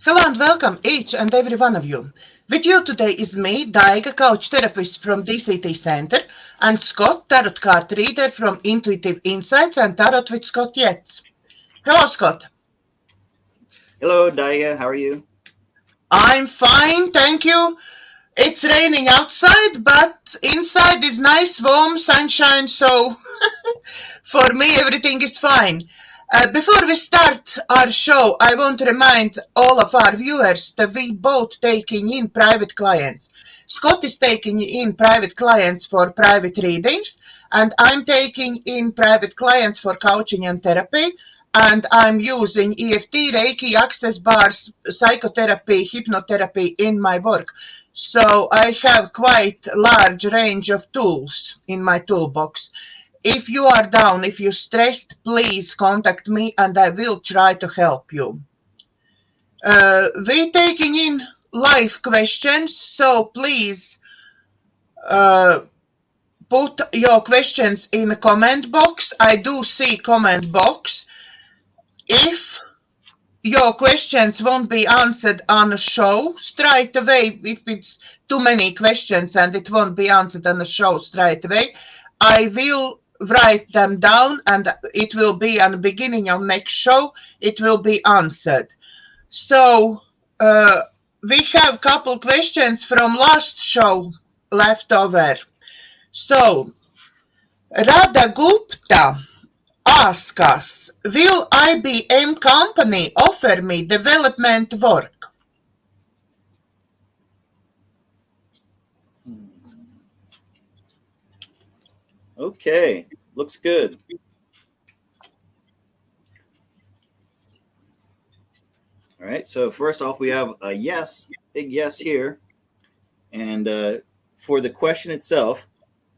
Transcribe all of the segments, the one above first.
Hello and welcome each and every one of you. With you today is me, Daiga, coach therapist from DCTcentre, and Scott, tarot card reader from Intuitive Insights and Tarot with Scott Yates. Hello, Scott. Hello, Daiga. How are you? I'm fine, thank you. It's raining outside, but inside is nice, warm, sunshine, so for me everything is fine. Before we start our show, I want to remind all of our viewers that we both taking in private clients. Scott is taking in private clients for private readings, and I'm taking in private clients for coaching and therapy. And I'm using EFT, Reiki, access bars, psychotherapy, hypnotherapy in my work. So I have quite a large range of tools in my toolbox. If you are down, if you're stressed, please contact me and I will try to help you. We're taking in live questions, so please uh, put your questions in the comment box. I do see comment box. If your questions won't be answered on a show straight away, if it's too many questions and it won't be answered on the show straight away, I will write them down and it will be on the beginning of next show, it will be answered. So we have a couple questions from last show left over. So Radha Gupta ask us, will IBM company offer me development work? Okay, looks good. All right, so first off, we have a yes, big yes here. And for the question itself,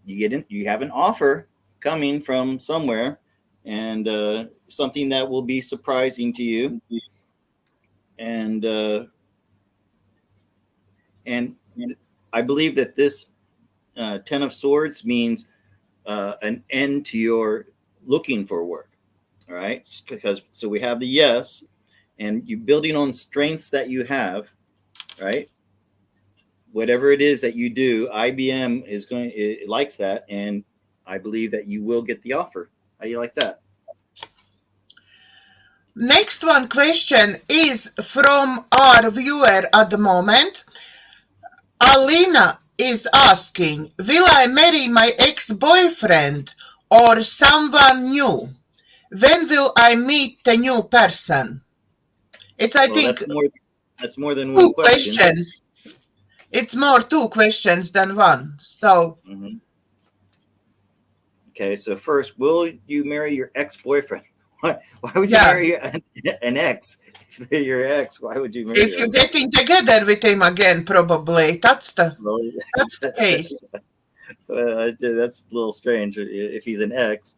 you have an offer coming from somewhere, and something that will be surprising to you. And and I believe that this Ten of Swords means an end to your looking for work. All right, because so we have the yes, and you building on strengths that you have, right? Whatever it is that you do, IBM is going it likes that, and I believe that you will get the offer. How do you like that? Next one question is from our viewer at the moment. Alina is asking, will I marry my ex-boyfriend or someone new? When will I meet the new person? It's, I Well, think, that's more than two one question. questions. It's more two questions than one. So, Mm-hmm. Okay, so first, will you marry your ex-boyfriend? Why would you yeah, marry an ex? If they're your ex, why would you marry if you're them? getting together with him again, probably Well, that's the case. that's a little strange if he's an ex.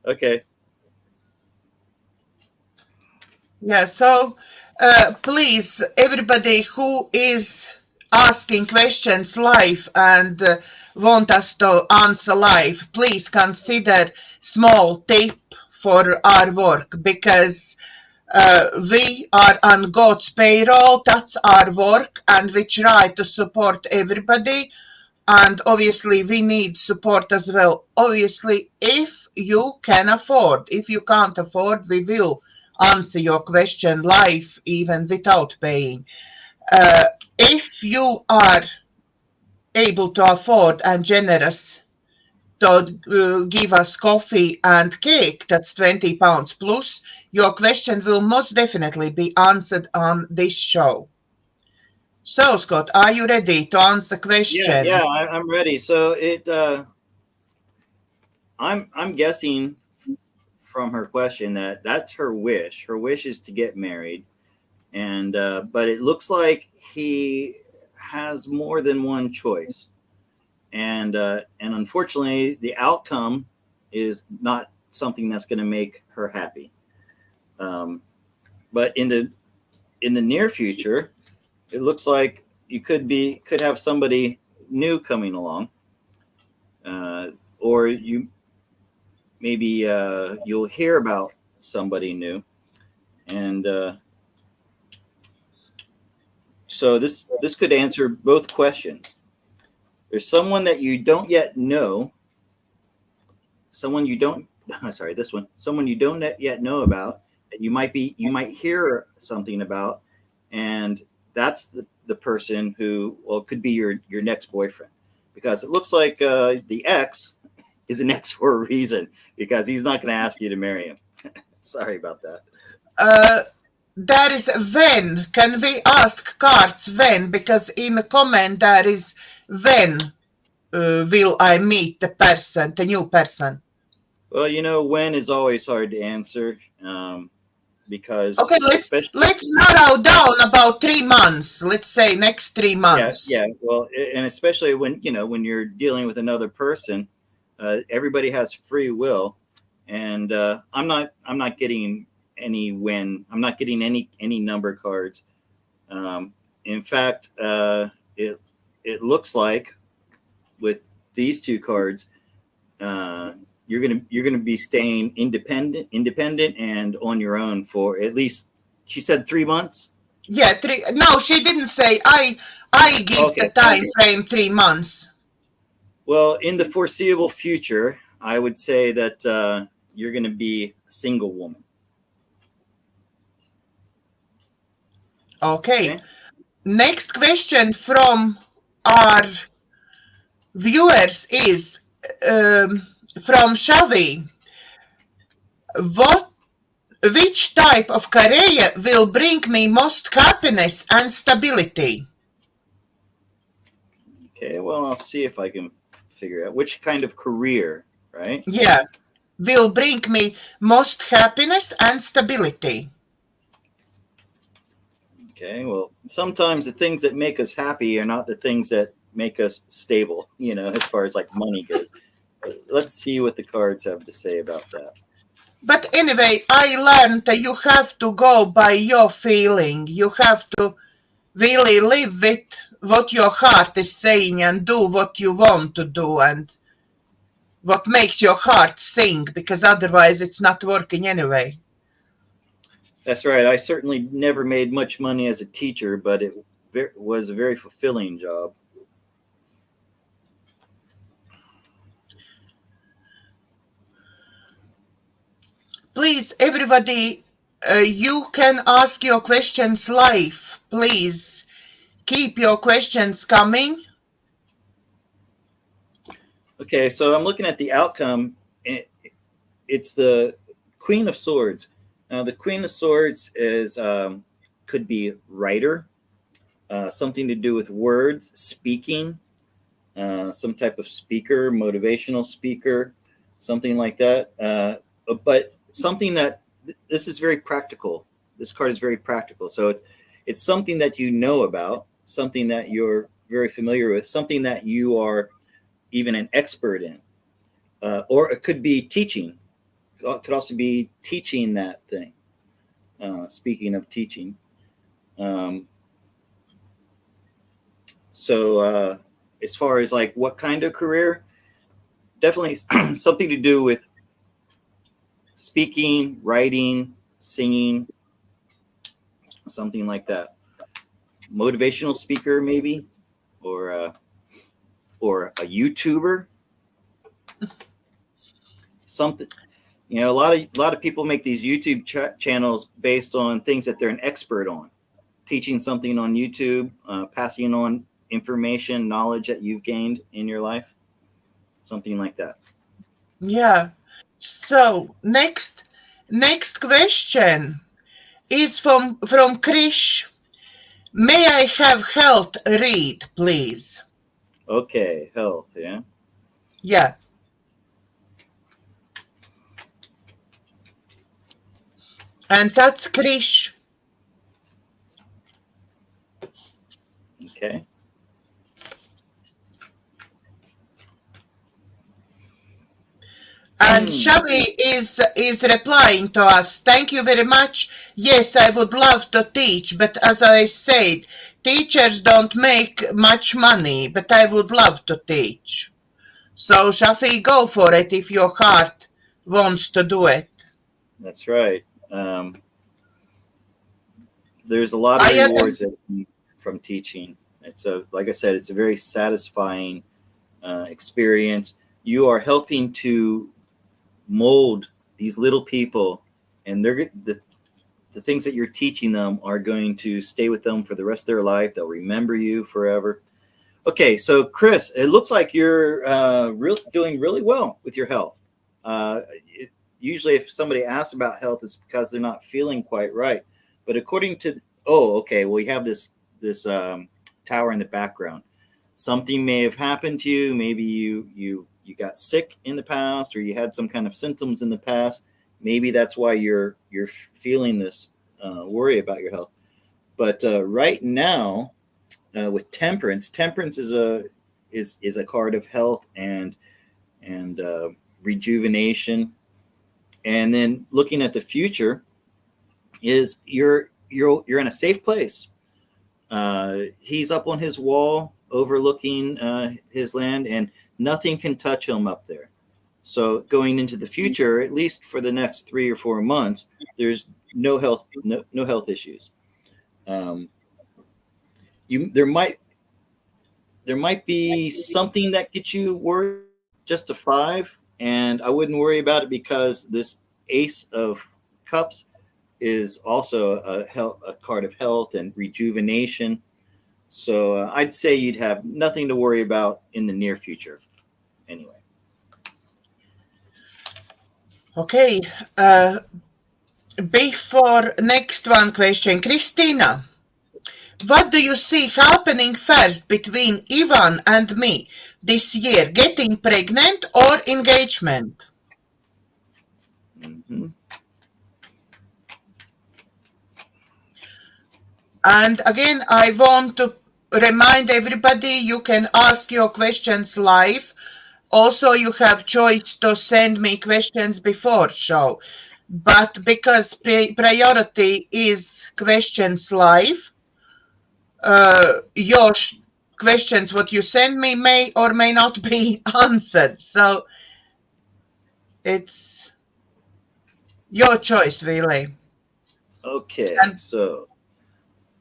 Okay. Yeah, so please, everybody who is asking questions live and want us to answer live, please consider small tip for our work because we are on God's payroll, that's our work, and we try to support everybody. And obviously, we need support as well. Obviously, if you can afford, if you can't afford, we will answer your question live, even without paying. Uh, if you are able to afford and generous to give us coffee and cake, that's £20 plus, your question will most definitely be answered on this show. So, Scott, are you ready to answer the Yeah, question? yeah, I'm ready. So I'm guessing from her question that that's her wish. Her wish is to get married, and but it looks like he has more than one choice, and unfortunately, the outcome is not something that's going to make her happy. Um, but in the near future, it looks like you could have somebody new coming along, or you maybe you'll hear about somebody new, and So this could answer both questions. There's someone that you don't yet know. Someone you don't. Sorry, this one. Someone you don't yet know about that you might hear something about, and that's the person who, well, could be your next boyfriend, because it looks like the ex is an ex for a reason, because he's not going to ask you to marry him. Sorry about that. There is when. Can we ask cards when? Because in the comment there is when will I meet the new person. Well, when is always hard to answer, because okay, let's narrow down about 3 months. Let's say next 3 months. Yeah. Well, and especially when you're dealing with another person, everybody has free will, and I'm not getting any when. I'm not getting any number cards. In fact, it looks like with these two cards, you're gonna be staying independent and on your own for at least, she said 3 months. Yeah, 3. No, she didn't say. I give the time frame 3 months. Well, in the foreseeable future, I would say that you're going to be a single woman. Okay. Next question from our viewers is from Shavi. Which type of career will bring me most happiness and stability? Okay, well, I'll see if I can figure out which kind of career, right? Yeah, will bring me most happiness and stability. Okay, well, sometimes the things that make us happy are not the things that make us stable, as far as like money goes. Let's see what the cards have to say about that. But anyway, I learned that you have to go by your feeling. You have to really live with what your heart is saying and do what you want to do and what makes your heart sing, because otherwise it's not working anyway. That's right. I certainly never made much money as a teacher, but it was a very fulfilling job. Please, everybody, you can ask your questions live. Please keep your questions coming. Okay, so I'm looking at the outcome. It's the Queen of Swords. Now, the Queen of Swords is could be writer, something to do with words, speaking, some type of speaker, motivational speaker, something like that. But something that this is very practical. This card is very practical. So it's something that you know about, something that you're very familiar with, something that you are even an expert in, or it could be teaching. It could also be teaching that thing. Speaking of teaching, so as far as like what kind of career, definitely something to do with speaking, writing, singing, something like that. Motivational speaker, maybe, or a YouTuber. Something. A lot of people make these YouTube channels based on things that they're an expert on, teaching something on YouTube, passing on information, knowledge that you've gained in your life, something like that. Yeah. So next question is from Krish. May I have health read, please? Okay, health, yeah. Yeah. And that's Krish. Okay. And Shavi is replying to us. Thank you very much. Yes, I would love to teach, but as I said, teachers don't make much money, but I would love to teach. So Shafi, go for it if your heart wants to do it. That's right. There's a lot of rewards that from teaching. It's like I said, it's a very satisfying experience. You are helping to mold these little people, and the things that you're teaching them are going to stay with them for the rest of their life. They'll remember you forever. Okay, so Chris, it looks like you're doing really well with your health. Usually if somebody asks about health, it's because they're not feeling quite right. But according to, well, we have this tower in the background. Something may have happened to you. Maybe you got sick in the past, or you had some kind of symptoms in the past. Maybe that's why you're feeling this worry about your health. But right now, with temperance is a card of health and rejuvenation. And then looking at the future, is you're in a safe place. He's up on his wall overlooking his land, and nothing can touch him up there. So going into the future, at least for the next 3 or 4 months, there's no health issues. There might be something that gets you worried, just a 5, and I wouldn't worry about it because this Ace of Cups is also a card of health and rejuvenation. So I'd say you'd have nothing to worry about in the near future. Anyway. Okay. Before next one question, Christina, what do you see happening first between Ivan and me this year? Getting pregnant or engagement? Mm-hmm. And again, I want to remind everybody you can ask your questions live. Also, you have choice to send me questions before show. But because priority is questions live, your questions, what you send me, may or may not be answered. So it's your choice, really. Okay, so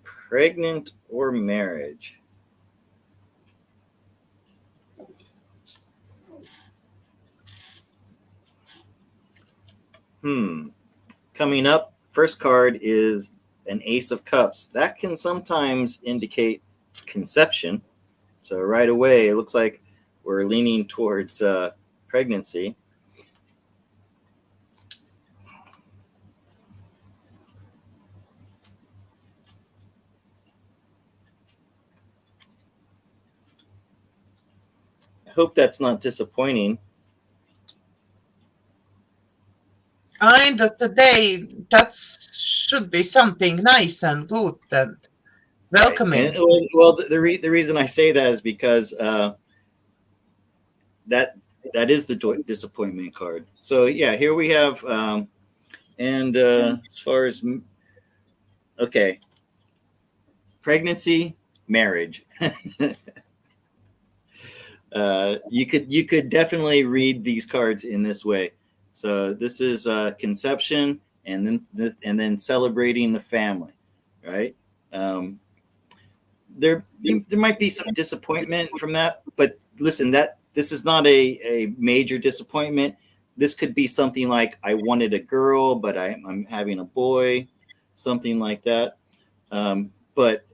pregnant or marriage? Coming up, first card is an Ace of Cups. That can sometimes indicate conception. So right away, it looks like we're leaning towards pregnancy. I hope that's not disappointing. And today, that should be something nice and good and welcoming. Right. And, well, the reason I say that is because that is the disappointment card. So yeah, here we have, as far as pregnancy, marriage. You could definitely read these cards in this way. So this is conception, and then celebrating the family, right? There might be some disappointment from that, but listen, this is not a major disappointment. This could be something like, I wanted a girl, but I'm having a boy, something like that. But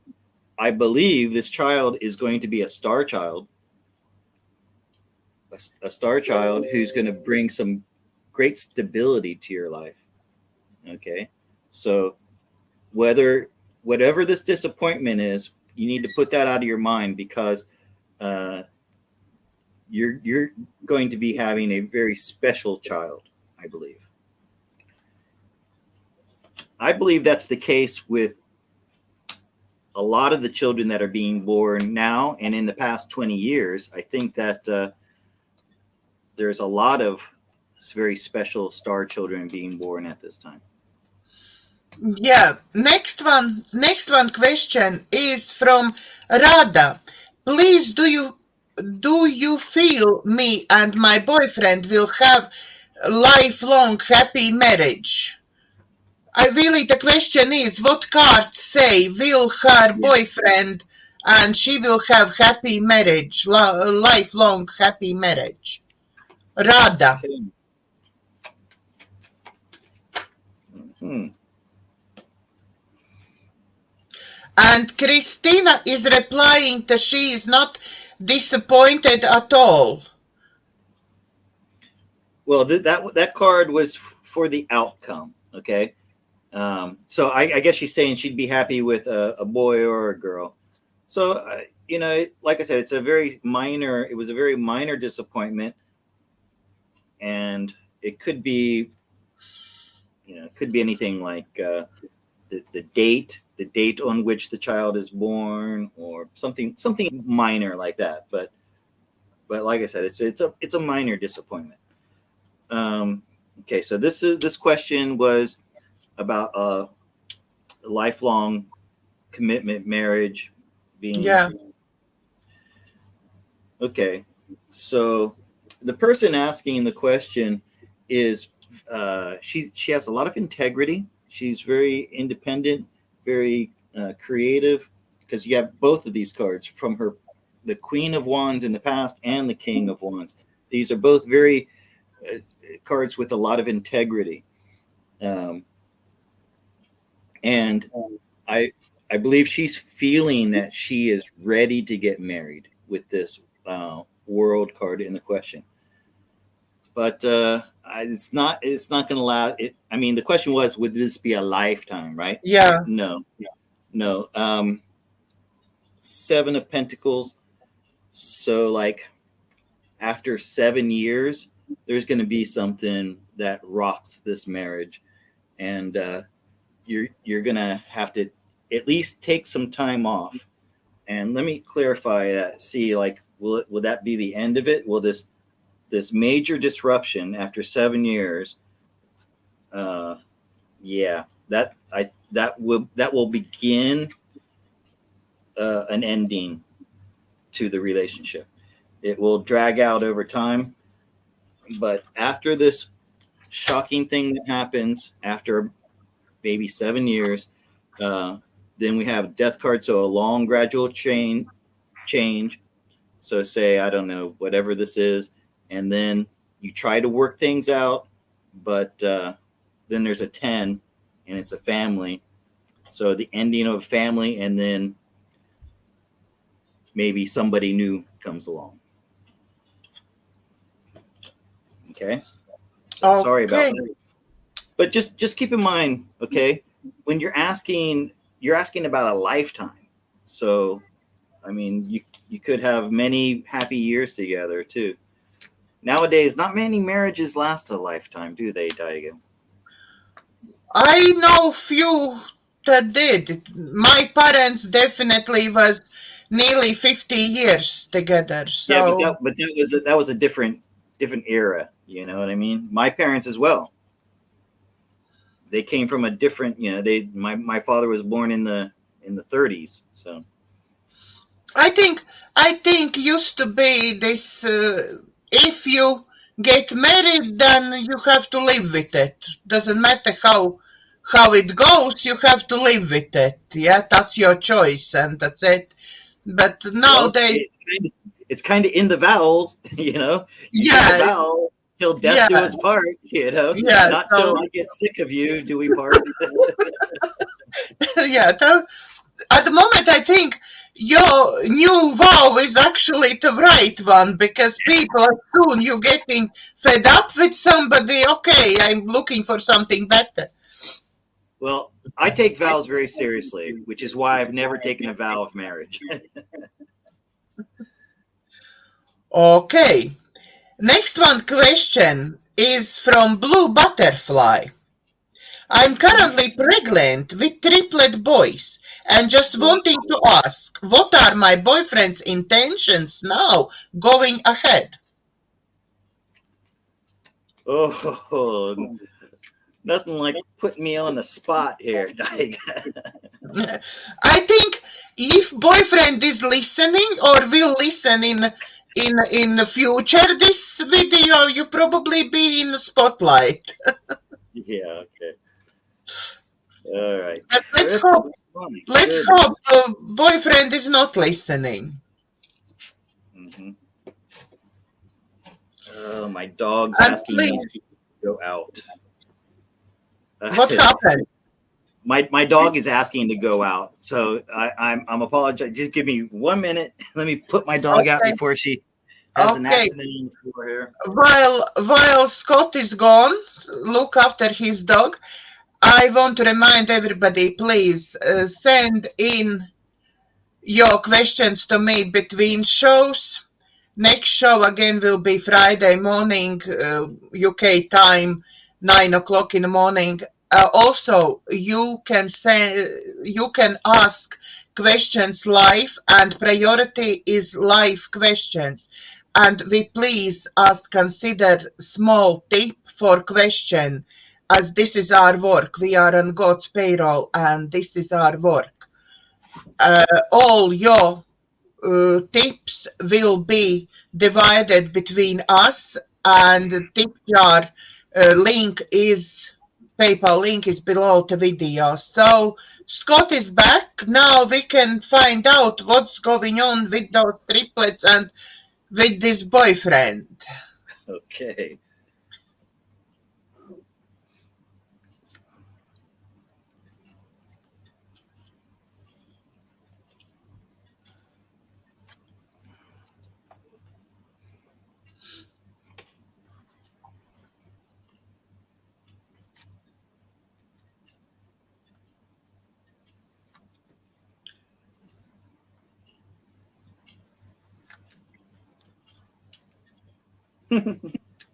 I believe this child is going to be a star child. A star child who's going to bring some great stability to your life. Okay, so whatever this disappointment is, you need to put that out of your mind, because you're going to be having a very special child, I believe. I believe that's the case with a lot of the children that are being born now and in the past 20 years. I think that there's a lot of very special star children being born at this time. Yeah, next one question is from Rada. Please, do you feel me and my boyfriend will have lifelong happy marriage? the question is, what cards say, will her boyfriend and she will have happy marriage, lifelong happy marriage? Rada. Okay. And Christina is replying that she is not disappointed at all. Well, that card was for the outcome. Okay. So I guess she's saying she'd be happy with a boy or a girl. So, like I said, it was a very minor disappointment. And it could be, it could be anything like the date on which the child is born, or something minor like that. But like I said, it's a minor disappointment. Okay, so this question was about a lifelong commitment, marriage, being. Yeah. Okay, so the person asking the question is she has a lot of integrity. She's very independent, very creative, because you have both of these cards from her, the Queen of Wands in the past and the King of Wands. These are both very cards with a lot of integrity. And I believe she's feeling that she is ready to get married with this world card in the question. But it's not going to last. I mean, the question was, would this be a lifetime, right? Yeah. No. Seven of Pentacles. So like after 7 years, there's going to be something that rocks this marriage. And you're going to have to at least take some time off. And let me clarify that. See, like, will that be the end of it? Will this major disruption after 7 years, that will begin an ending to the relationship. It will drag out over time, but after this shocking thing that happens after maybe 7 years, then we have Death card, so a long gradual change. So say, I don't know, whatever this is, and then you try to work things out, but then there's a 10, and it's a family. So the ending of a family, and then maybe somebody new comes along. Okay? So sorry about that. But just keep in mind, okay, when you're asking about a lifetime. So, I mean, you could have many happy years together too. Nowadays, not many marriages last a lifetime, do they, Daiga? I know few that did. My parents definitely was nearly 50 years together. So yeah, but that was a different era. You know what I mean? My parents as well. They came from a different. My father was born in the 30s. So I think used to be this. If you get married, then you have to live with it. Doesn't matter how it goes, you have to live with it. Yeah, that's your choice, and that's it. But nowadays, it's kind of in the vows, You take a vow till death do us part, Yeah, not till I get sick of you do we part. Yeah, at the moment, I think your new vow is actually the right one, because people, as soon you're getting fed up with somebody, okay, I'm looking for something better. Well, I take vows very seriously, which is why I've never taken a vow of marriage. Okay. Next question is from Blue Butterfly. I'm currently pregnant with triplet boys and just wanting to ask, what are my boyfriend's intentions now going ahead? Oh, nothing like putting me on the spot here, Daiga. I think if boyfriend is listening or will listen in the future this video, you probably be in the spotlight. Yeah, okay. All right. But Triplets. My let's hope goodness. the boyfriend is not listening. Hmm. Oh, my dog's And asking me please, to go out. what happened? My dog is asking to go out, so I'm apologizing. Just give me 1 minute. Let me put my dog out Okay, before she has an okay. accident in the floor here. While Scott is gone, look after his dog. I want to remind everybody, please send in your questions to me between shows. Next show again will be Friday morning, UK time, 9 o'clock in the morning. Also, you can ask questions live, and priority is live questions. And we please ask, consider small tip for question, as this is our work. We are on God's payroll, and this is our work. All your tips will be divided between us, and the tip jar PayPal link is below the video. So Scott is back. Now we can find out what's going on with those triplets and with this boyfriend. Okay.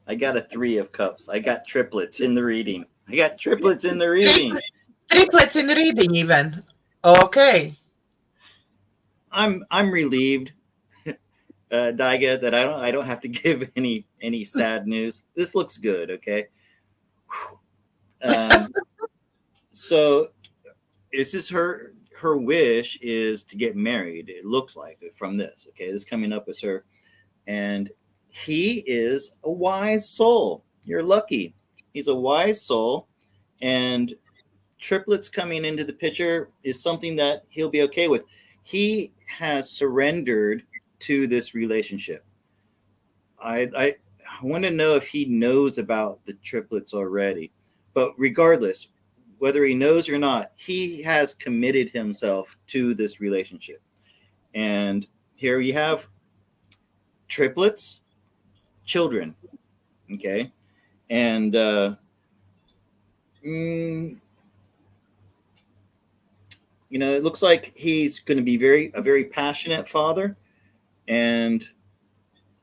I got a 3 of cups. I got triplets in the reading. I got triplets in the reading. Triplets in reading even. Okay. I'm relieved, Daiga, that I don't have to give any sad news. This looks good. Okay. Um, so this is her wish is to get married. It looks like it from this. Okay, this coming up with her, and he is a wise soul. You're lucky. He's a wise soul, and triplets coming into the picture is something that he'll be okay with. He has surrendered to this relationship. I want to know if he knows about the triplets already, but regardless, whether he knows or not, he has committed himself to this relationship. And here you have triplets, children. Okay. And it looks like he's going to be a very passionate father, and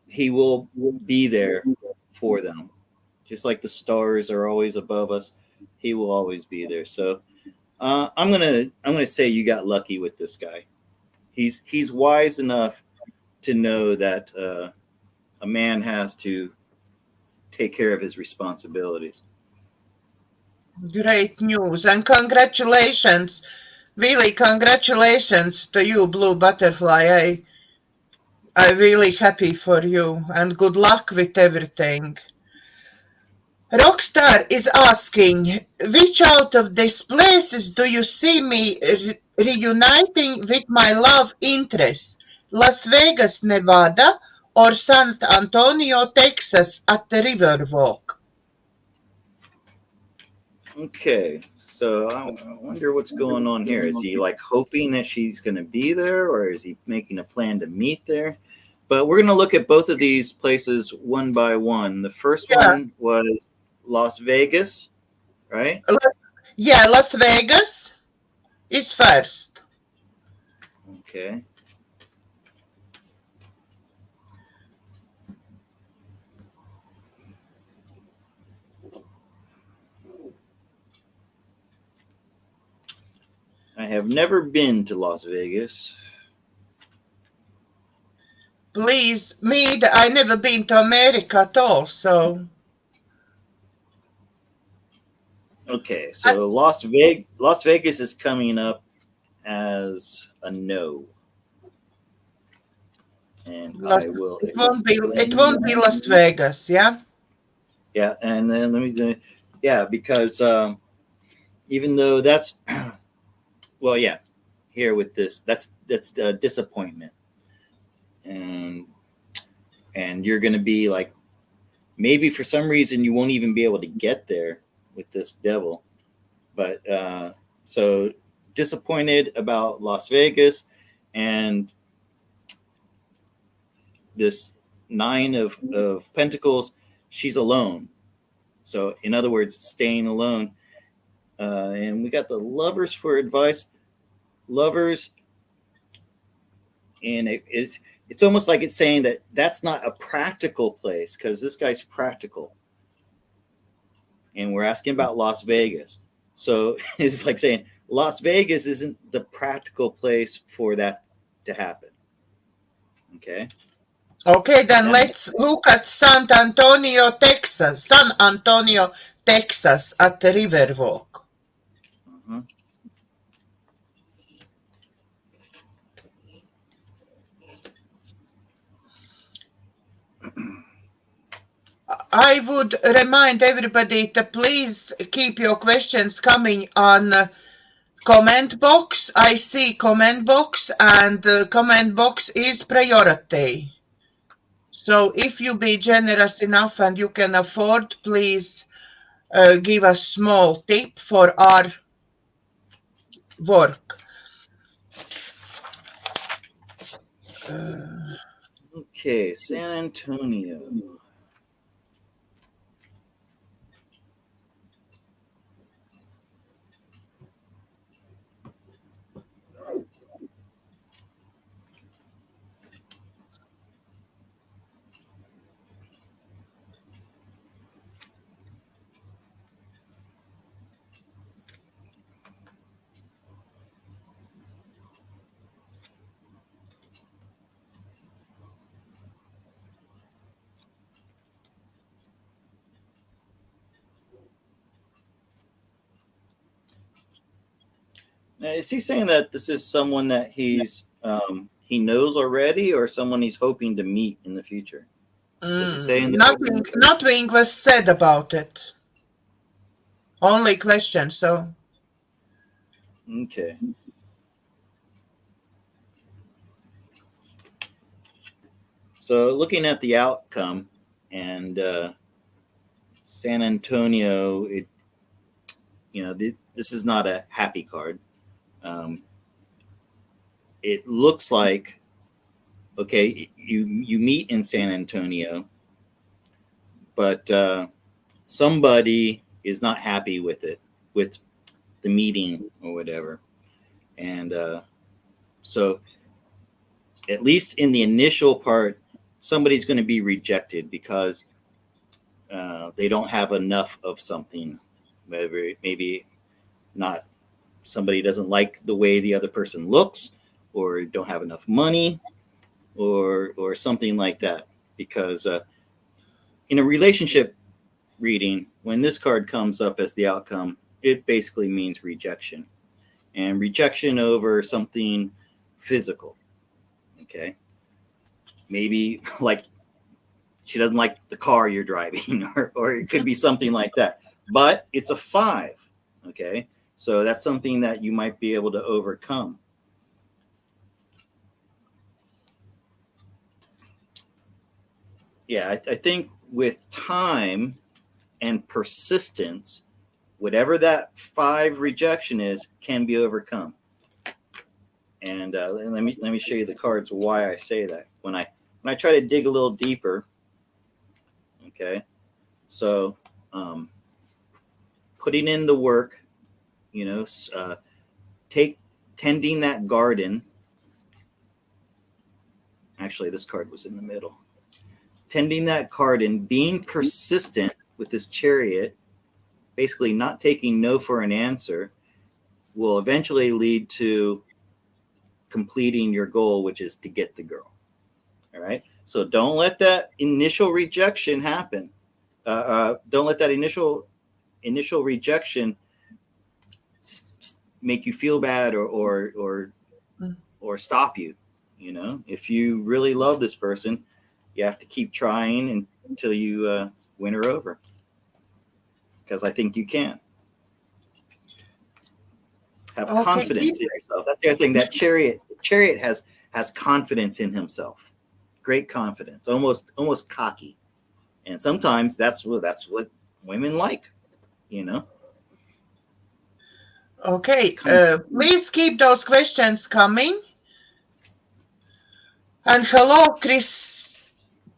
he will be there for them, just like the stars are always above us. He will always be there. So I'm gonna say you got lucky with this guy. He's wise enough to know that a man has to take care of his responsibilities. Great news, and congratulations. Really, congratulations to you, Blue Butterfly. I'm really happy for you, and good luck with everything. Rockstar is asking, which out of these places do you see me reuniting with my love interest? Las Vegas, Nevada, or San Antonio, Texas at the Riverwalk? Okay, so I wonder what's going on here. Is he like hoping that she's going to be there, or is he making a plan to meet there? But we're going to look at both of these places one by one. The first one was Las Vegas, right? Yeah, Las Vegas is first. Okay. I have never been to Las Vegas. Please, I never been to America at all, so. Okay, so Las Vegas is coming up as a no. And I will. It won't be Las Vegas, yeah? Yeah, and then let me. Yeah, because even though that's well, yeah, here with this, that's disappointment, and you're going to be like, maybe for some reason you won't even be able to get there with this devil. But so disappointed about Las Vegas, and this nine of pentacles, she's alone. So in other words, staying alone. And we got the lovers for advice. Lovers, and it's almost like it's saying that that's not a practical place, because this guy's practical. And we're asking about Las Vegas. So it's like saying Las Vegas isn't the practical place for that to happen. Okay. Okay, then let's look at San Antonio, Texas at the Riverwalk. Uh-huh. I would remind everybody to please keep your questions coming on comment box. I see comment box, and the comment box is priority. So if you be generous enough and you can afford, please give a small tip for our work. Okay, San Antonio. Now, is he saying that this is someone that he knows already, or someone he's hoping to meet in the future? Does it say in the Nothing was said about it. Only question, so. Okay. So looking at the outcome, and San Antonio, this is not a happy card. It looks like, okay, you meet in San Antonio, but somebody is not happy with the meeting or whatever. And so at least in the initial part, somebody's going to be rejected because they don't have enough of something. Maybe not, somebody doesn't like the way the other person looks, or don't have enough money, or something like that. Because in a relationship reading, when this card comes up as the outcome, it basically means rejection, and rejection over something physical. Okay. Maybe like she doesn't like the car you're driving, or it could be something like that. But it's a 5. Okay. So that's something that you might be able to overcome. Yeah, I think with time and persistence, whatever that 5 rejection is can be overcome. And let me show you the cards why I say that. When I try to dig a little deeper, okay, so putting in the work, tending that garden. Actually, this card was in the middle. Tending that garden, being persistent with this Chariot, basically not taking no for an answer, will eventually lead to completing your goal, which is to get the girl. All right. So don't let that initial rejection happen. Don't let that initial rejection make you feel bad or stop you. If you really love this person, you have to keep trying until you win her over. Because I think you can. Have Okay. confidence in yourself. That's the other thing. That chariot has confidence in himself. Great confidence, almost cocky. And sometimes that's what women like, you know. Okay. Please keep those questions coming. And hello,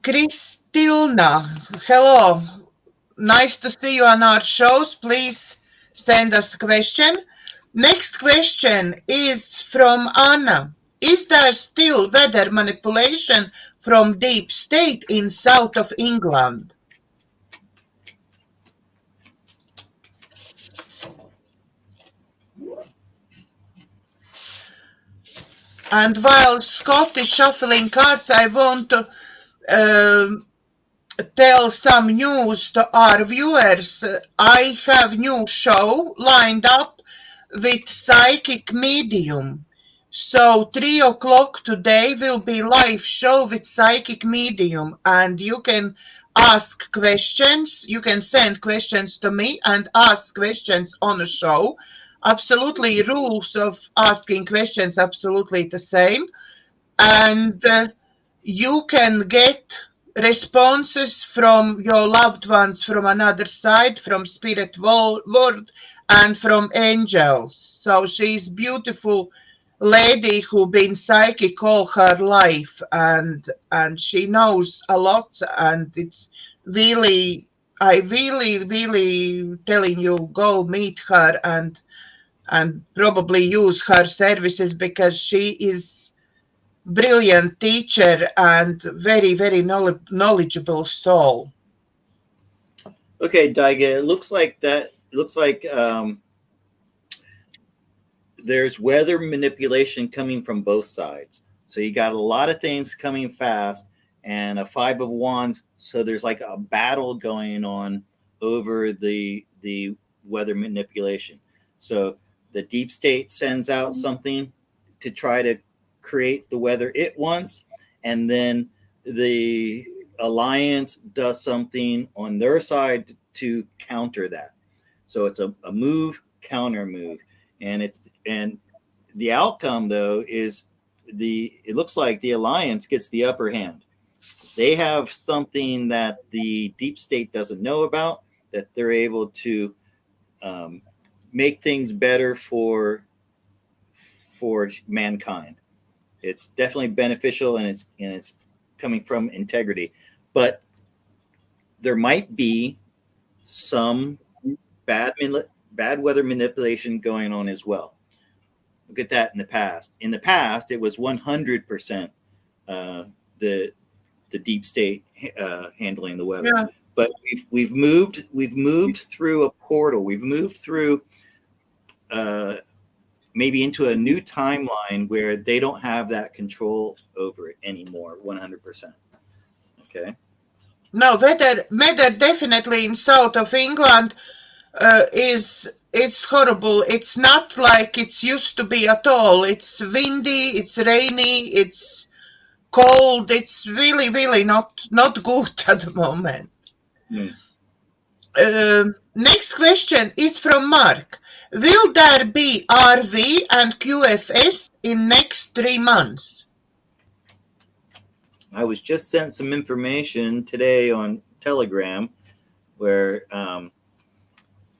Kristilna. Hello. Nice to see you on our shows. Please send us a question. Next question is from Anna. Is there still weather manipulation from deep state in south of England? And while Scott is shuffling cards, I want to tell some news to our viewers. I have new show lined up with psychic medium. So 3 o'clock today will be live show with psychic medium, and you can ask questions. You can send questions to me and ask questions on the show. Absolutely, rules of asking questions absolutely the same, and you can get responses from your loved ones from another side, from spirit world, and from angels. So she's beautiful lady who been psychic all her life, and she knows a lot, and it's really, I really telling you, go meet her and probably use her services, because she is brilliant teacher and very knowledgeable soul. Okay, Daiga, it looks like there's weather manipulation coming from both sides. So you got a lot of things coming fast and a 5 of wands. So there's like a battle going on over the weather manipulation. So the deep state sends out something to try to create the weather it wants, and then the alliance does something on their side to counter that. So it's a move, counter move. And the outcome though is it looks like the alliance gets the upper hand. They have something that the deep state doesn't know about, that they're able to make things better for mankind. It's definitely beneficial, and it's coming from integrity. But there might be some bad weather manipulation going on as well. Look at that in the past. In the past, it was 100% the deep state handling the weather. Yeah. But we've moved through a portal. We've moved through maybe into a new timeline where they don't have that control over it anymore. 100%. Okay. No, weather definitely in south of England it's horrible. It's not like it's used to be at all. It's windy, it's rainy, it's cold. It's really not good at the moment. Next question is from Mark. Will there be RV and QFS in next 3 months? I was just sent some information today on Telegram where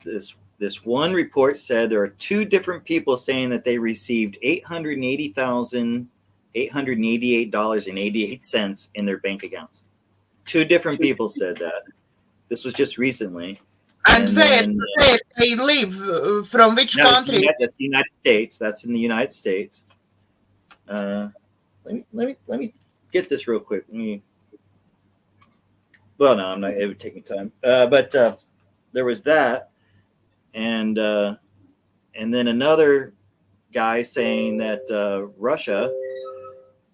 this one report said there are 2 different people saying that they received $888.88 in their bank accounts. 2 different people said that. This was just recently. And where they live? From which country? That's the United States. That's in the United States. Let me get this real quick. Well, no, I'm not. It would take me time. But there was that, and then another guy saying that Russia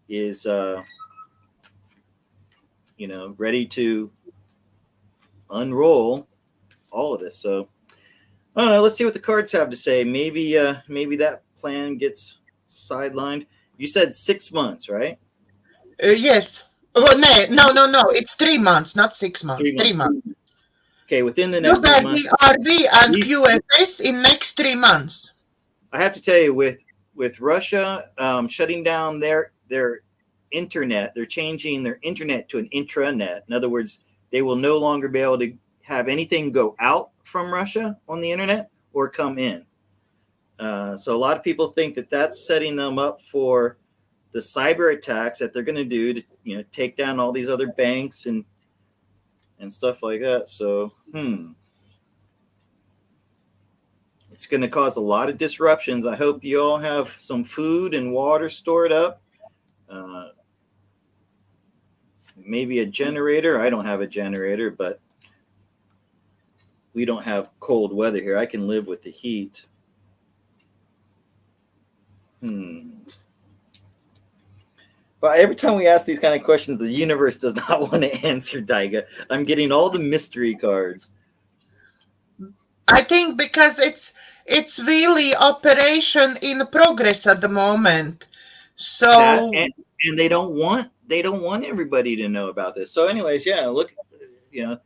is, ready to unroll all of this. So I don't know. Let's see what the cards have to say. Maybe that plan gets sidelined. You said 6 months, right? Yes. Oh, no. It's 3 months, not 6 months. 3 months. Okay, within the next 3 months. RV and QFS in next 3 months. I have to tell you, with Russia shutting down their internet, they're changing their internet to an intranet. In other words, they will no longer be able to have anything go out from Russia on the internet or come in. So a lot of people think that that's setting them up for the cyber attacks that they're going to do to, you know, take down all these other banks and stuff like that. So, it's going to cause a lot of disruptions. I hope you all have some food and water stored up. Maybe a generator. I don't have a generator, but we don't have cold weather here. I can live with the heat. But every time we ask these kind of questions, the universe does not want to answer, Daiga. I'm getting all the mystery cards. I think because it's really operation in progress at the moment. So and they don't want everybody to know about this. So anyways, yeah, look, you know,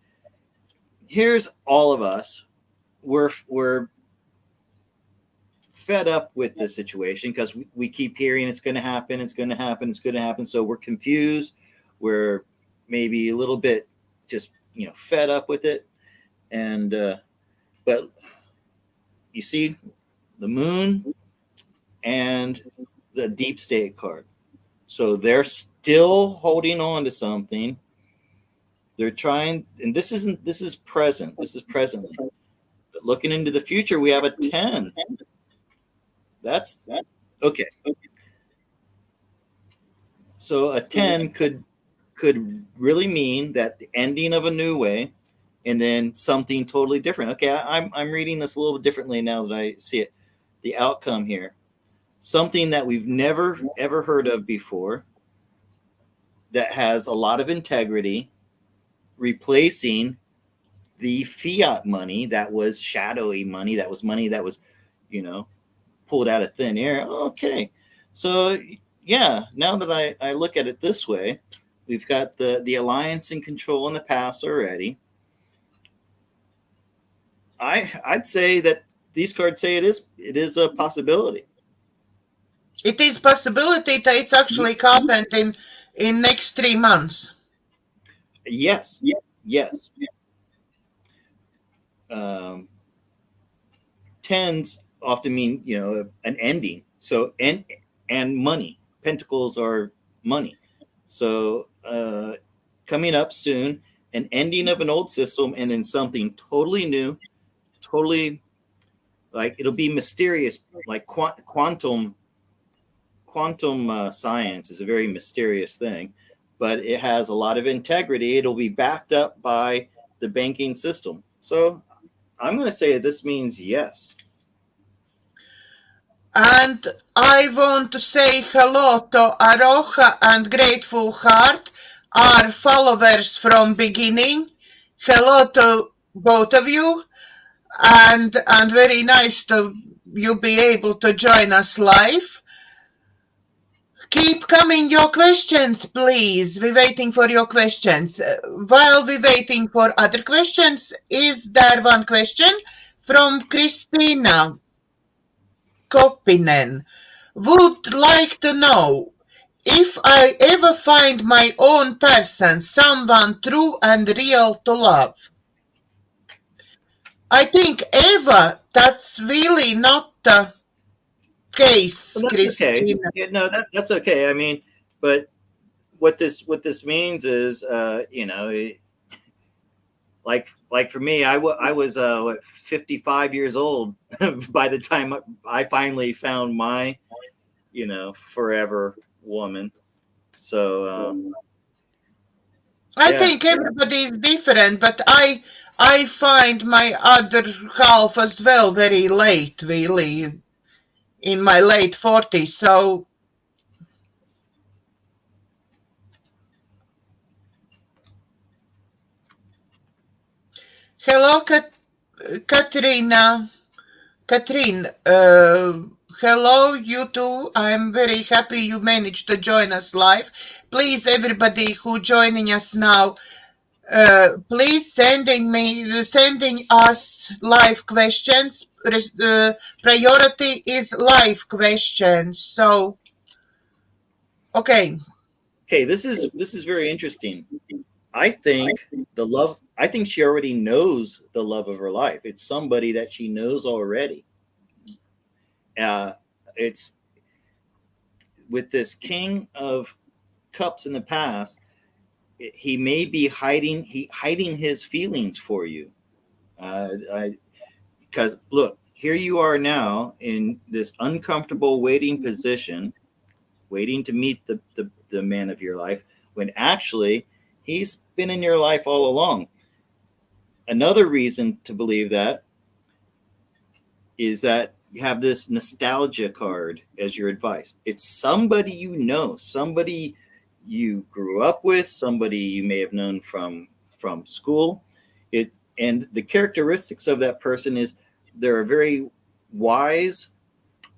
here's all of us. We're fed up with this situation because we keep hearing it's going to happen, it's going to happen, it's going to happen. So we're confused. We're maybe a little bit just, you know, fed up with it. And but you see the moon and the deep state card. So they're still holding on to something. They're trying, and this is present. This is presently. But looking into the future, we have a 10. That's okay. So a 10 could really mean that the ending of a new way, and then something totally different. Okay, I'm reading this a little bit differently now that I see it. The outcome here, something that we've never ever heard of before, that has a lot of integrity, replacing the fiat money that was shadowy money, that was money that was, you know, pulled out of thin air. Okay, so yeah, now that I look at it this way, we've got the alliance and control in the past already. I'd say that these cards say it is a possibility. it is possibility that it's actually happened in next 3 months. Yes. Tens often mean, you know, an ending. So and money. Pentacles are money. So coming up soon, an ending of an old system, and then something totally new, totally, like, it'll be mysterious, like quantum science is a very mysterious thing, but it has a lot of integrity. It'll be backed up by the banking system. So I'm going to say this means yes. And I want to say hello to Aroha and Grateful Heart, our followers from beginning. Hello to both of you, and very nice to you be able to join us live. Keep coming your questions, please. We're waiting for your questions. While we're waiting for other questions, is there one question from Christina Kopinen? Would like to know if I ever find my own person, someone true and real to love. I think ever, that's really not the case, Well, that's Christina. okay. Yeah, no, that's okay. I mean, but what this means is, you know, like for me, I was 55 years old by the time I finally found my, you know, forever woman. So I think everybody is different, but I find my other half as well very late, really, in my late 40s. So hello, Katrina. Katrin, hello, you too. I'm very happy you managed to join us live. Please, everybody who joining us now, please sending us live questions. priority is life questions. So, okay. Okay, this is very interesting. I think I think she already knows the love of her life. It's somebody that she knows already. Uh, it's with this King of Cups in the past. He may be hiding his feelings for you. Because look, here you are now in this uncomfortable waiting position, waiting to meet the man of your life, when actually he's been in your life all along. Another reason to believe that is that you have this nostalgia card as your advice. It's somebody you know, somebody you grew up with, somebody you may have known from school. And the characteristics of that person is they're a very wise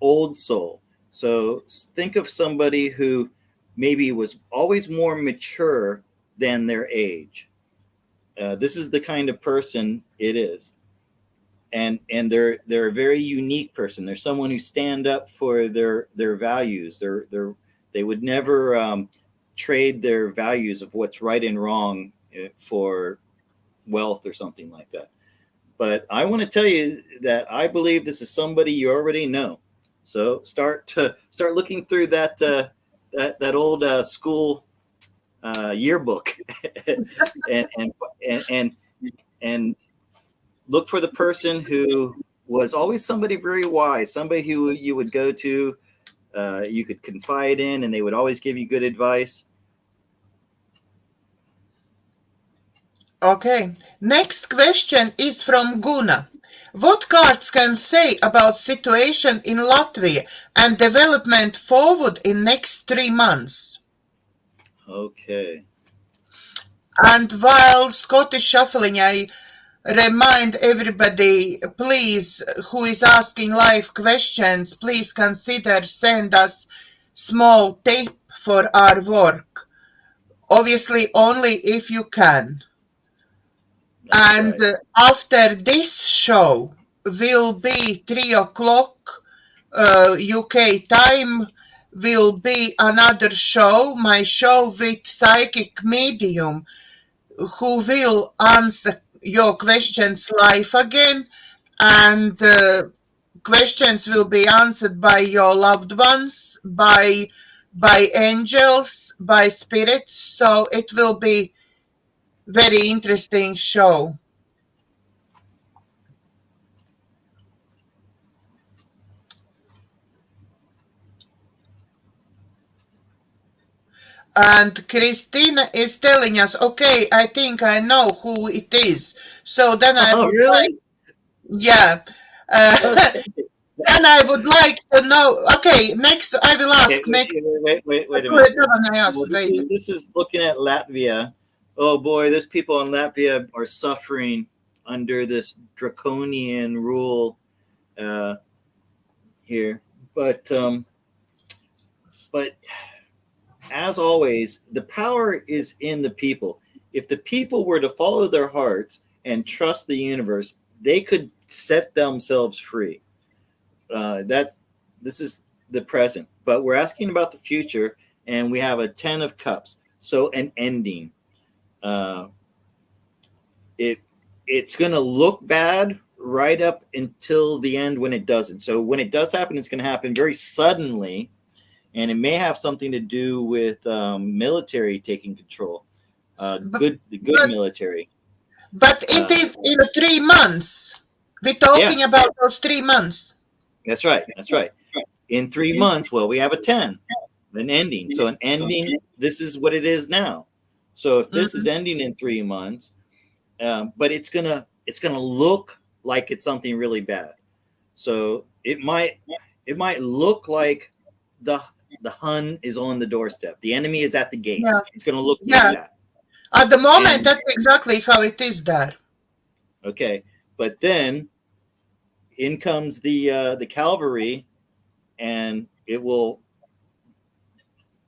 old soul. So think of somebody who maybe was always more mature than their age. This is the kind of person it is, and they're a very unique person. They're someone who stand up for their values. They would never trade their values of what's right and wrong for wealth or something like that. But I want to tell you that I believe this is somebody you already know. So start looking through that old school yearbook and look for the person who was always somebody very wise, somebody who you would go to, you could confide in, and they would always give you good advice. Okay. Next question is from Guna. What cards can say about situation in Latvia and development forward in next 3 months? Okay. And while Scott is shuffling, I remind everybody, please, who is asking live questions, please consider send us small tip for our work. Obviously, only if you can. That's and right. After this show will be 3 o'clock UK time, will be another show, my show with psychic medium, who will answer your questions live again, and questions will be answered by your loved ones, by angels, by spirits. So it will be very interesting show. And Christina is telling us, okay, I think I know who it is. So then I Oh, would like, really? yeah. Okay. Then I would like to know, okay, next, I will Okay, ask next. wait a minute. Well, this is looking at Latvia. Oh boy, those people in Latvia are suffering under this draconian rule uh, here. But as always, the power is in the people. If the people were to follow their hearts and trust the universe, they could set themselves free. That this is the present, but we're asking about the future, and we have a 10 of Cups, so an ending. Uh, it's going to look bad right up until the end when it doesn't. So when it does happen, it's going to happen very suddenly, and it may have something to do with military taking control. The good military. But it is in 3 months. We're talking Yeah, about those 3 months. that's right. That's right. In 3 months, well, we have a 10, an ending. So an ending. This is what it is now. So if this is ending in 3 months, but it's gonna look like it's something really bad. So it might look like the Hun is on the doorstep. The enemy is at the gates. Yeah. It's gonna look Yeah. like that. At the moment, And that's exactly how it is there. okay, but then in comes the cavalry, and it will,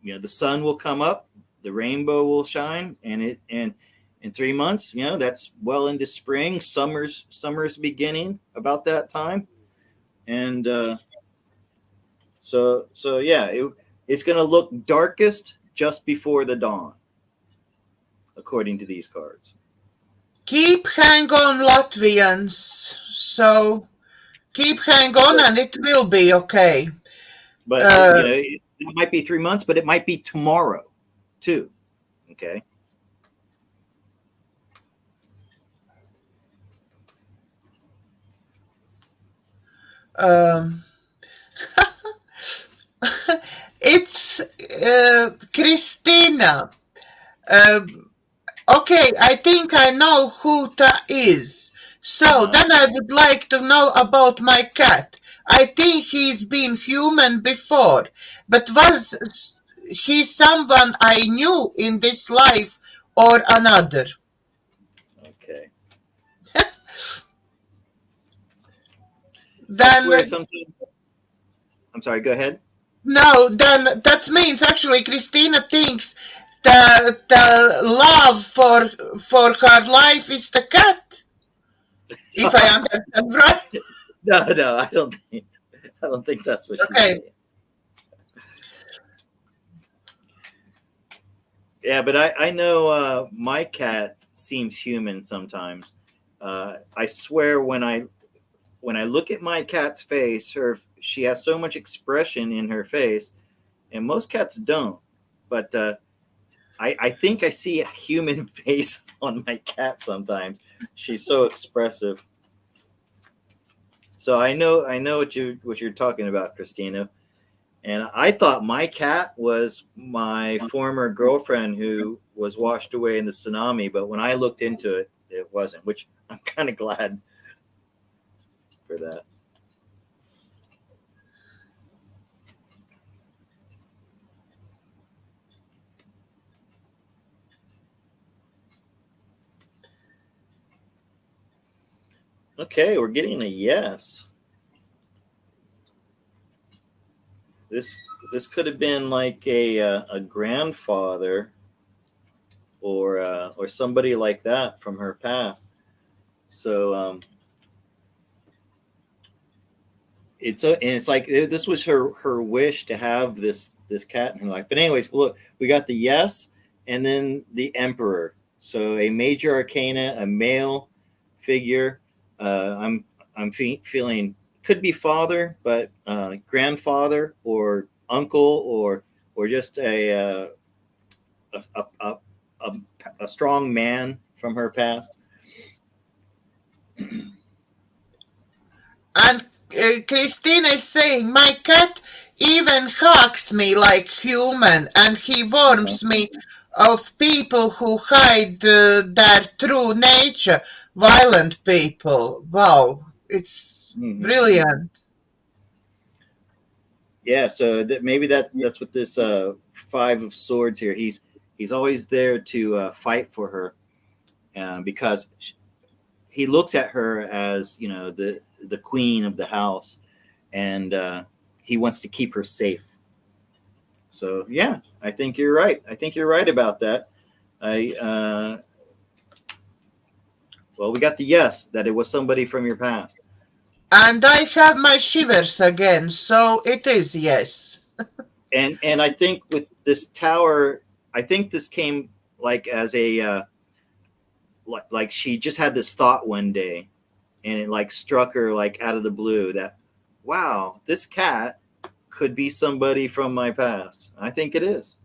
the sun will come up, the rainbow will shine, and in 3 months, that's well into spring. Summer's beginning about that time. and so yeah, it's going to look darkest just before the dawn, according to these cards. Keep hang on, Latvians. So keep hang on, and it will be okay. But it might be 3 months, but it might be tomorrow, too. Okay. It's Christina. Okay, I think I know who that is. So then I would like to know about my cat. I think he's been human before, but was he someone I knew in this life or another? Okay. Then I'm sorry, go ahead. No, then that means actually Christina thinks the love for her life is the cat. If I understand right. No, I don't think that's what she's saying. Yeah, but I know my cat seems human sometimes. I swear when I look at my cat's face, she has so much expression in her face, and most cats don't. But I think I see a human face on my cat sometimes. She's so expressive. So I know what you're talking about, Christina. And I thought my cat was my former girlfriend who was washed away in the tsunami, but when I looked into it, it wasn't, which I'm kind of glad for that. Okay, we're getting a yes. This could have been like a grandfather or somebody like that from her past. So it's like this was her wish to have this cat in her life. But anyways, look, we got the yes and then the Emperor. So a major arcana, a male figure. I'm feeling could be father, but grandfather or uncle or just a strong man from her past. And Christina is saying, my cat even hugs me like human, and he warns me of people who hide their true nature, violent people. Wow, it's brilliant. Yeah, so maybe that's what this Five of Swords here. He's always there to fight for her, because he looks at her as the queen of the house, and he wants to keep her safe. So yeah, I think you're right. I think you're right about that. Well, we got the yes that it was somebody from your past. And I have my shivers again, so it is yes. And I think with this tower, I think this came like as a like she just had this thought one day, and it like struck her like out of the blue that, wow, this cat could be somebody from my past. I think it is.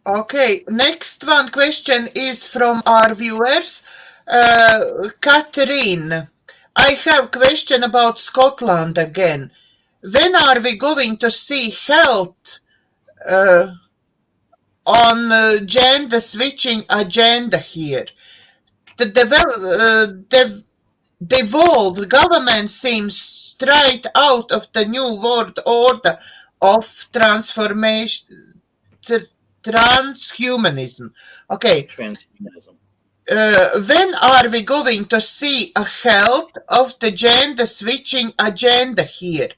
Okay, next one question is from our viewers. Catherine, I have question about Scotland again. When are we going to see health on gender switching agenda here? The devolved government seems straight out of the new world order of transformation, transhumanism. Okay. Transhumanism. When are we going to see a help of the gender switching agenda here?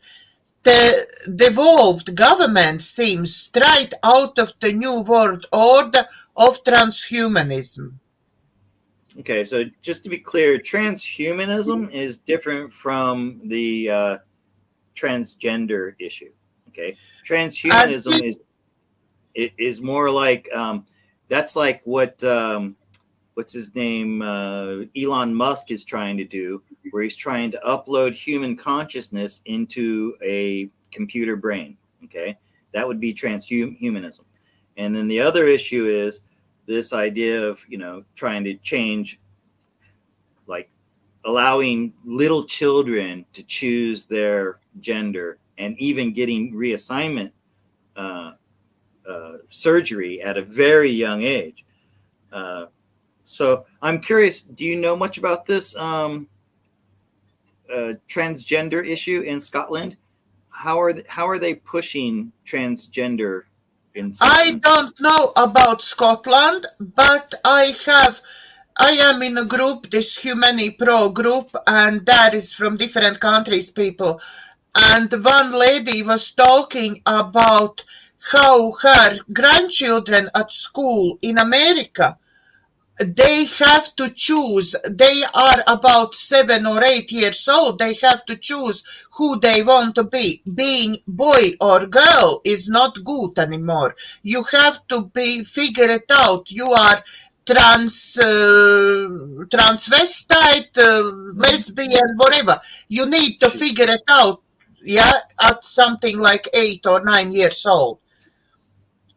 The devolved government seems straight out of the new world order of transhumanism. Okay, so just to be clear, transhumanism is different from the transgender issue. Okay, And transhumanism is more like that's like what what's his name Elon Musk is trying to do, where he's trying to upload human consciousness into a computer brain. Okay, that would be transhumanism. And then the other issue is this idea of trying to change, like allowing little children to choose their gender and even getting reassignment uh, surgery at a very young age. So I'm curious, do you know much about this transgender issue in Scotland? How are they pushing transgender in I Scotland? don't know about Scotland, but I am in a group, this Humani Pro group, and that is from different countries people. And one lady was talking about how her grandchildren at school in America, they have to choose. They are about 7 or 8 years old. They have to choose who they want to be. Being boy or girl is not good anymore. You have to be figure it out. You are transvestite, lesbian, whatever. You need to figure it out. Yeah, at something like 8 or 9 years old.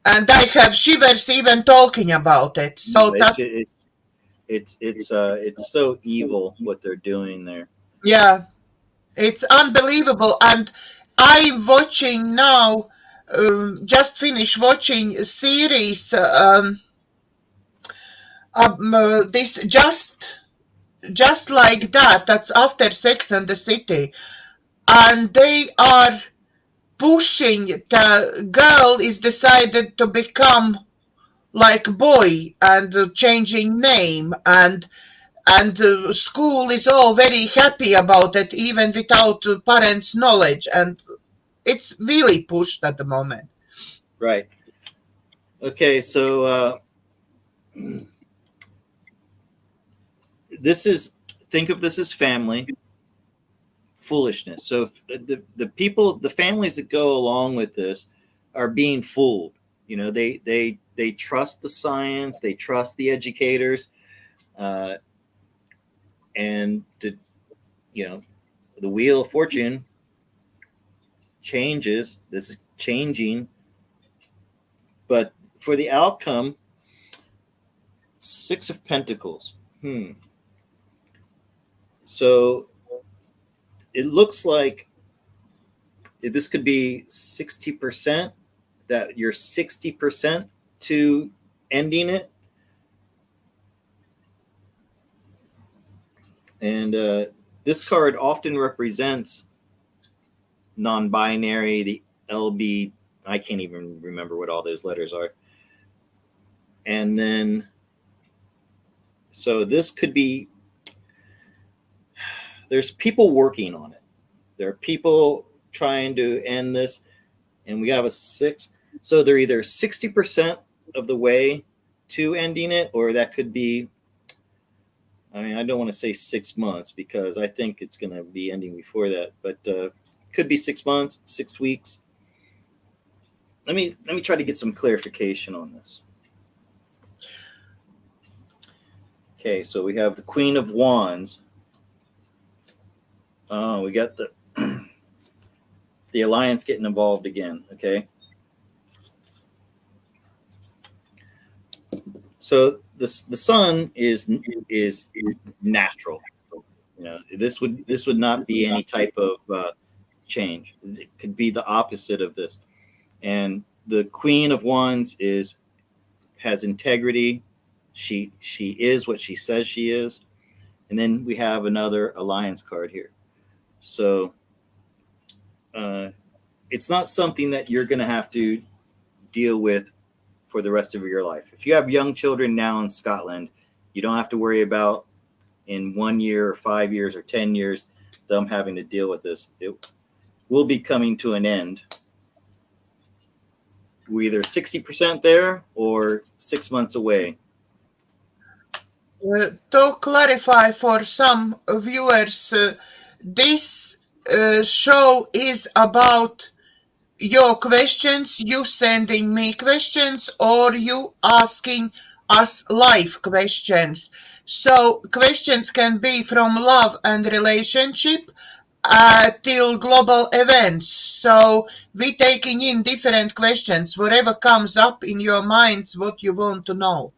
And I have shivers even talking about it. So It's that, it's it's so evil what they're doing there. yeah, it's unbelievable. And I'm watching now, just finished watching a series, this just like that. That's after Sex and the City. And they are pushing, the girl is decided to become like boy and changing name, and school is all very happy about it even without parents knowledge, and it's really pushed at the moment. Right. Okay, so this is think of this as family foolishness. So if the people, the families that go along with this are being fooled. They trust the science, they trust the educators, uh, and you know the wheel of fortune changes. This is changing, but for the outcome, Six of Pentacles. So it looks like this could be 60%, that you're 60% to ending it. And this card often represents non-binary, the LB, I can't even remember what all those letters are. And then, so this could be, there's people working on it. There are people trying to end this, and we have a 6. So they're either 60% of the way to ending it, or that could be, I mean, I don't want to say 6 months because I think it's going to be ending before that, but could be 6 months, 6 weeks. Let me try to get some clarification on this. Okay, so we have the Queen of Wands. Oh, we got the the Alliance getting involved again. Okay, so the Sun is natural. This would not be any type of change. It could be the opposite of this. And the Queen of Wands has integrity. She is what she says she is. And then we have another Alliance card here. So it's not something that you're going to have to deal with for the rest of your life. If you have young children now in Scotland, you don't have to worry about in 1 year or 5 years or 10 years them having to deal with this. It will be coming to an end. We're either 60% there or 6 months away. To clarify for some viewers, this show is about your questions, you sending me questions, or you asking us live questions. So questions can be from love and relationship till global events. So we taking in different questions, whatever comes up in your minds, what you want to know.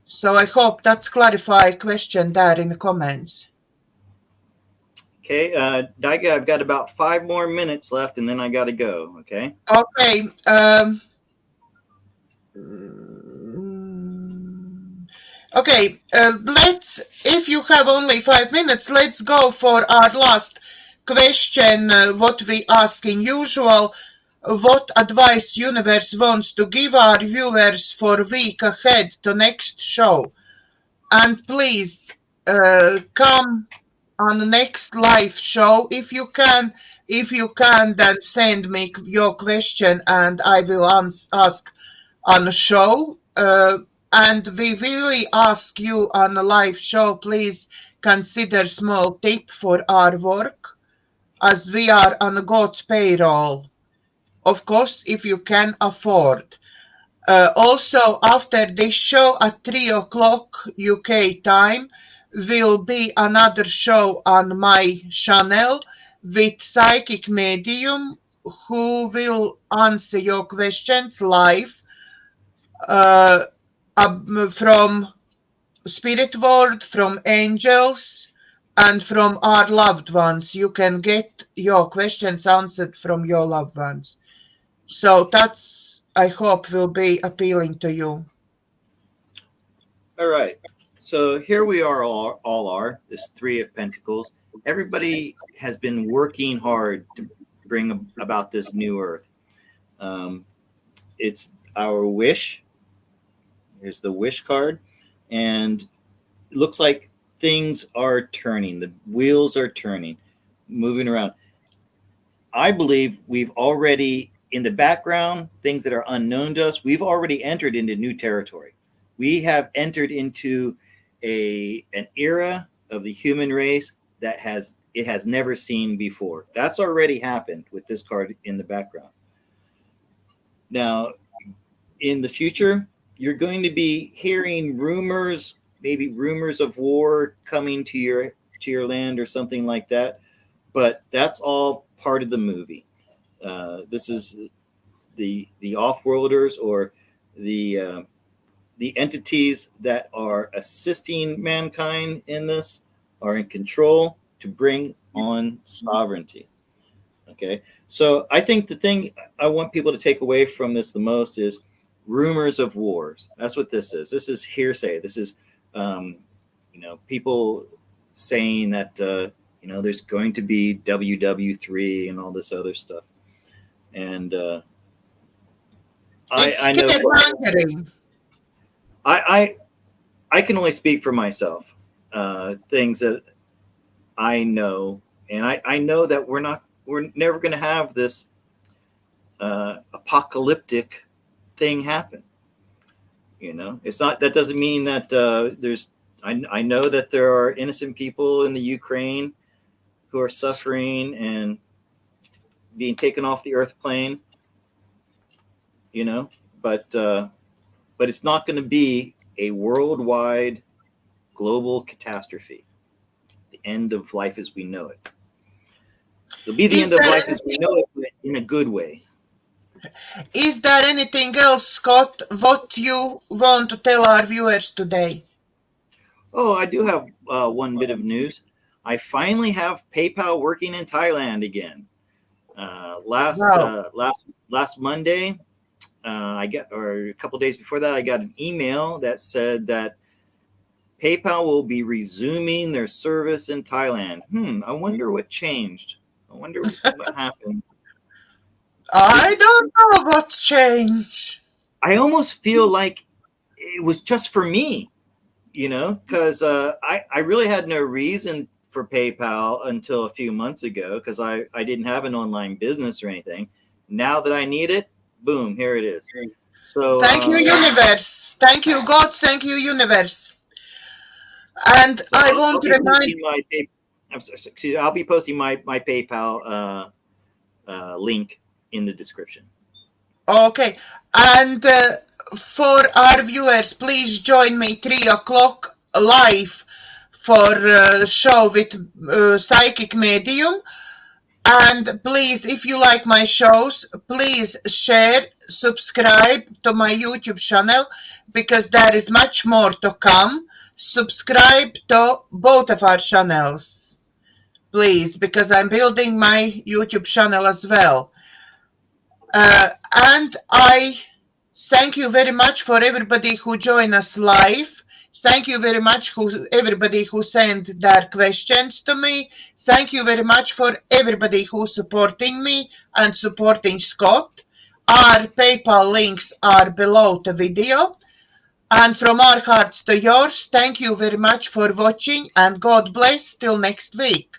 So I hope that's clarified question there in the comments. Okay, Daiga, I've got about 5 more minutes left, and then I got to go. Okay. Okay. Okay. If you have only 5 minutes, let's go for our last question. What we ask in usual. What advice universe wants to give our viewers for week ahead to next show? And please come on the next live show if you can. If you can, then send me your question and I will ask on the show. And we really ask you on a live show, please consider small tip for our work as we are on God's payroll. Of course, if you can afford. Also, after this show at 3 o'clock UK time, will be another show on my channel with psychic medium who will answer your questions live from spirit world, from angels, and from our loved ones. You can get your questions answered from your loved ones. So that's, I hope, will be appealing to you. All right. So here we are, all are this Three of Pentacles. Everybody has been working hard to bring about this new earth. It's our wish. Here's the wish card. And it looks like things are turning. The wheels are turning, moving around. I believe we've already, in the background, things that are unknown to us, we've already entered into new territory. We have entered into an era of the human race that has never seen before. That's already happened with this card in the background. Now, in the future, you're going to be hearing rumors, maybe rumors of war coming to your land or something like that. But that's all part of the movie. This is the off-worlders or the entities that are assisting mankind in this are in control to bring on sovereignty. Okay, so I think the thing I want people to take away from this the most is rumors of wars. That's what this is. This is hearsay. This is, people saying that, there's going to be WW3 and all this other stuff. And I know. I can only speak for myself. Things that I know, and I know that we're never going to have this apocalyptic thing happen. It's not. That doesn't mean that there's. I know that there are innocent people in the Ukraine who are suffering and being taken off the earth plane. But it's not going to be a worldwide global catastrophe. The end of life as we know it. It'll be the end of life as we know it, but in a good way. Is there anything else, Scott, what you want to tell our viewers today? Oh, I do have one bit of news. I finally have PayPal working in Thailand again. Last Monday, or a couple days before that, I got an email that said that PayPal will be resuming their service in Thailand. I wonder what changed. I wonder what happened. I don't know what changed. I almost feel like it was just for me, because I really had no reason for PayPal until a few months ago because I didn't have an online business or anything. Now that I need it, boom, here it is. So thank you, universe. Thank you, God. Thank you, universe. And So I I'll want to be remind. posting my I'm sorry, excuse me, I'll be posting my PayPal link in the description. Okay, and for our viewers, please join me 3 o'clock live for show with psychic medium. And please, if you like my shows, please share, subscribe to my YouTube channel, because there is much more to come. Subscribe to both of our channels, please, because I'm building my YouTube channel as well. And I thank you very much for everybody who joined us live. Thank you very much everybody who sent their questions to me. Thank you very much for everybody who's supporting me and supporting Scott. Our PayPal links are below the video. And from our hearts to yours, thank you very much for watching, and God bless till next week.